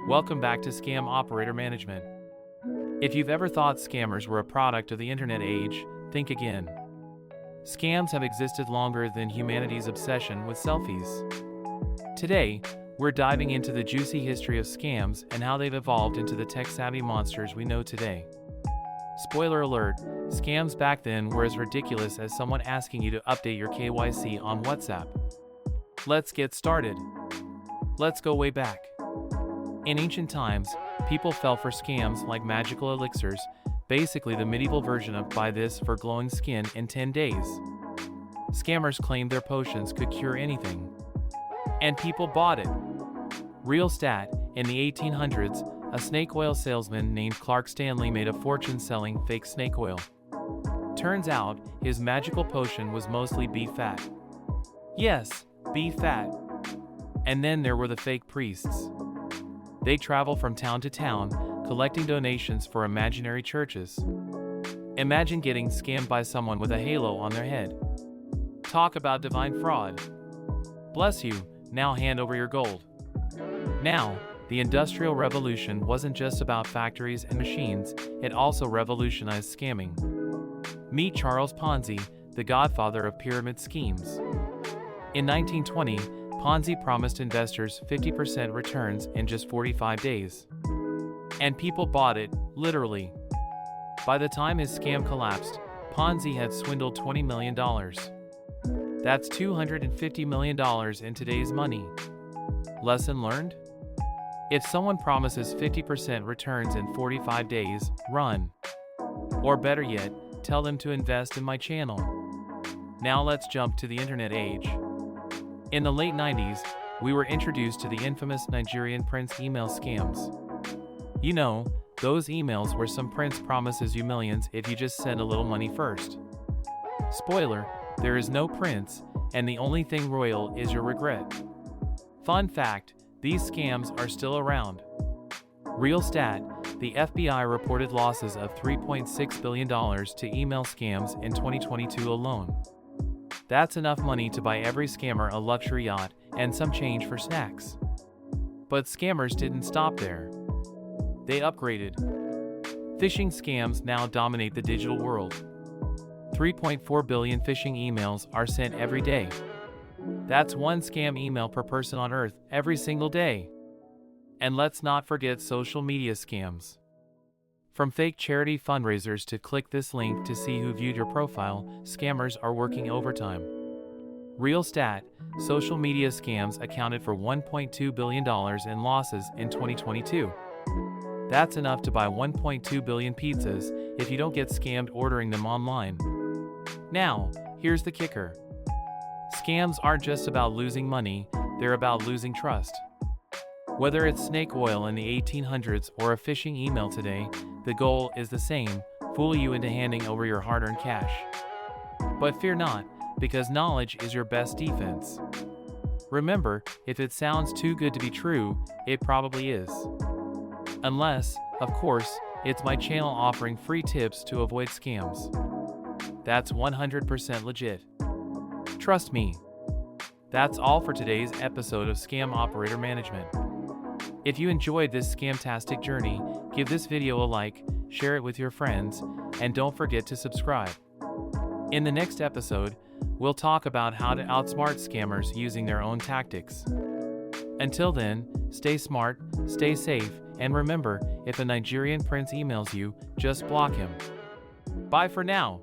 Welcome back to Scam Operator Management. If you've ever thought scammers were a product of the internet age, think again. Scams have existed longer than humanity's obsession with selfies. Today, we're diving into the juicy history of scams and how they've evolved into the tech-savvy monsters we know today. Spoiler alert, scams back then were as ridiculous as someone asking you to update your KYC on WhatsApp. Let's get started. Let's go way back. In ancient times, people fell for scams like magical elixirs, basically the medieval version of buy this for glowing skin in 10 days. Scammers claimed their potions could cure anything. And people bought it. Real stat, in the 1800s, a snake oil salesman named Clark Stanley made a fortune selling fake snake oil. Turns out, his magical potion was mostly beef fat. Yes, beef fat. And then there were the fake priests. They travel from town to town, collecting donations for imaginary churches. Imagine getting scammed by someone with a halo on their head. Talk about divine fraud. Bless you, now hand over your gold. Now, the Industrial Revolution wasn't just about factories and machines, it also revolutionized scamming. Meet Charles Ponzi, the godfather of pyramid schemes. In 1920, Ponzi promised investors 50% returns in just 45 days. And people bought it, literally. By the time his scam collapsed, Ponzi had swindled $20 million. That's $250 million in today's money. Lesson learned? If someone promises 50% returns in 45 days, run. Or better yet, tell them to invest in my channel. Now let's jump to the internet age. In the late 90s, we were introduced to the infamous Nigerian prince email scams. You know, those emails where some prince promises you millions if you just send a little money first. Spoiler, there is no prince, and the only thing royal is your regret. Fun fact, these scams are still around. Real stat, the FBI reported losses of $3.6 billion to email scams in 2022 alone. That's enough money to buy every scammer a luxury yacht and some change for snacks. But scammers didn't stop there. They upgraded. Phishing scams now dominate the digital world. 3.4 billion phishing emails are sent every day. That's one scam email per person on Earth every single day. And let's not forget social media scams. From fake charity fundraisers to click this link to see who viewed your profile, scammers are working overtime. Real stat, social media scams accounted for $1.2 billion in losses in 2022. That's enough to buy 1.2 billion pizzas if you don't get scammed ordering them online. Now, here's the kicker. Scams aren't just about losing money, they're about losing trust. Whether it's snake oil in the 1800s or a phishing email today, the goal is the same, fool you into handing over your hard-earned cash. But fear not, because knowledge is your best defense. Remember, if it sounds too good to be true, it probably is. Unless, of course, it's my channel offering free tips to avoid scams. That's 100% legit. Trust me. That's all for today's episode of Scam Operator Management. If you enjoyed this scamtastic journey, give this video a like, share it with your friends, and don't forget to subscribe. In the next episode, we'll talk about how to outsmart scammers using their own tactics. Until then, stay smart, stay safe, and remember, if a Nigerian prince emails you, just block him. Bye for now.